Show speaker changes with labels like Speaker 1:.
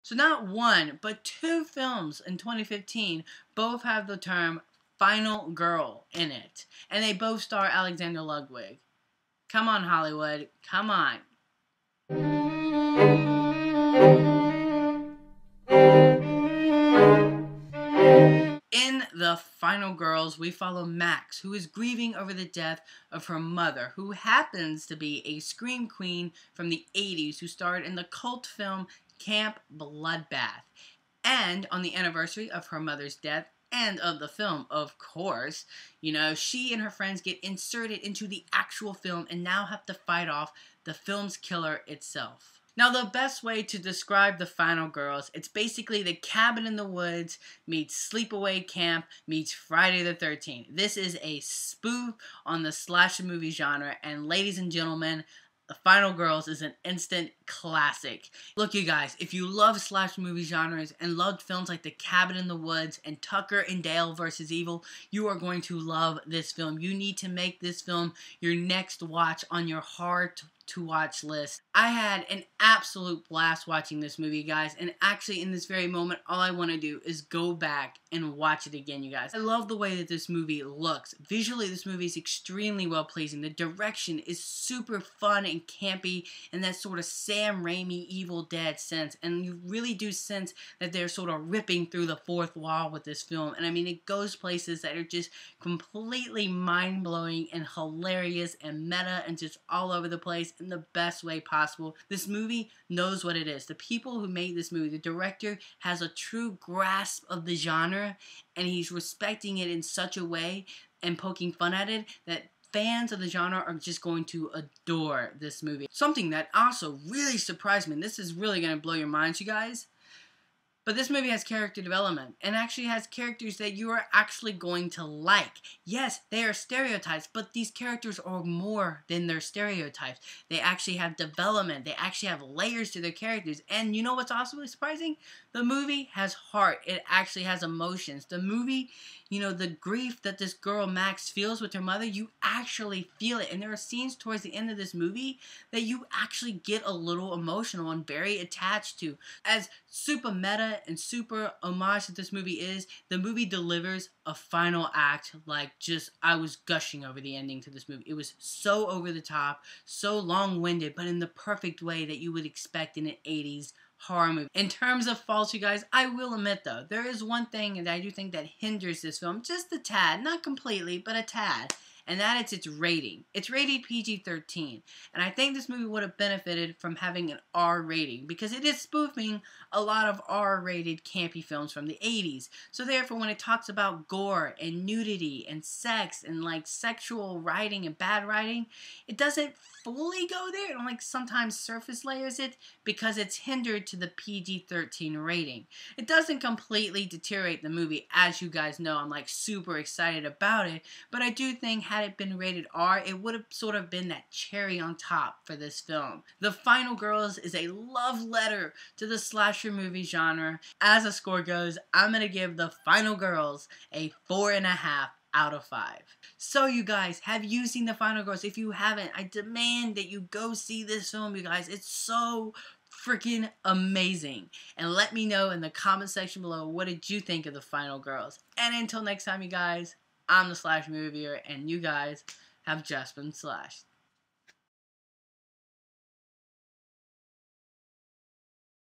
Speaker 1: So not one, but two films in 2015 both have the term Final Girl in it. And they both star Alexander Ludwig. Come on, Hollywood. Come on. In The Final Girls, we follow Max, who is grieving over the death of her mother, who happens to be a scream queen from the 80s who starred in the cult film Camp Bloodbath. And on the anniversary of her mother's death, and of the film, of course, she and her friends get inserted into the actual film and now have to fight off the film's killer itself. Now, the best way to describe The Final Girls, it's basically the cabin in the woods meets sleepaway camp meets Friday the 13th. This is a spoof on the slasher movie genre, and ladies and gentlemen, The Final Girls is an instant classic. Look, you guys, if you love slasher movie genres and loved films like The Cabin in the Woods and Tucker and Dale vs. Evil, you are going to love this film. You need to make this film your next watch on your hard-to-watch list. I had an absolute blast watching this movie, guys, and actually in this very moment, all I want to do is go back and watch it again, you guys. I love the way that this movie looks. Visually, this movie is extremely well-pleasing. The direction is super fun and campy in that sort of Sam Raimi Evil Dead sense, and you really do sense that they're sort of ripping through the fourth wall with this film, and I mean, it goes places that are just completely mind-blowing and hilarious and meta and just all over the place in the best way possible. This movie knows what it is. The people who made this movie, the director, has a true grasp of the genre, and he's respecting it in such a way and poking fun at it that fans of the genre are just going to adore this movie. Something that also really surprised me, and this is really going to blow your minds, you guys, but this movie has character development, and actually has characters that you are actually going to like. Yes, they are stereotypes, but these characters are more than their stereotypes. They actually have development. They actually have layers to their characters. And you know what's also really surprising? The movie has heart. It actually has emotions. The movie, the grief that this girl Max feels with her mother, you actually feel it. And there are scenes towards the end of this movie that you actually get a little emotional and very attached to. As super meta and super homage that this movie is, the movie delivers a final act like I was gushing over the ending to this movie. It was so over the top, so long-winded, but in the perfect way that you would expect in an 80s horror movie. In terms of faults, you guys, I will admit though, there is one thing that I do think that hinders this film just a tad, not completely, but a tad. And that is its rating. It's rated PG-13. And I think this movie would have benefited from having an R rating, because it is spoofing a lot of R-rated campy films from the 80s. So therefore, when it talks about gore and nudity and sex and like sexual writing and bad writing, it doesn't fully go there. It sometimes surface layers it because it's hindered to the PG-13 rating. It doesn't completely deteriorate the movie. As you guys know, I'm super excited about it, but I do think had it been rated R, it would have sort of been that cherry on top for this film. The Final Girls is a love letter to the slasher movie genre. As the score goes, I'm going to give The Final Girls a 4.5 out of 5. So you guys, have you seen The Final Girls? If you haven't, I demand that you go see this film, you guys. It's so freaking amazing. And let me know in the comment section below, what did you think of The Final Girls? And until next time, you guys, I'm the Slash Movie Viewer, and you guys have just been slashed.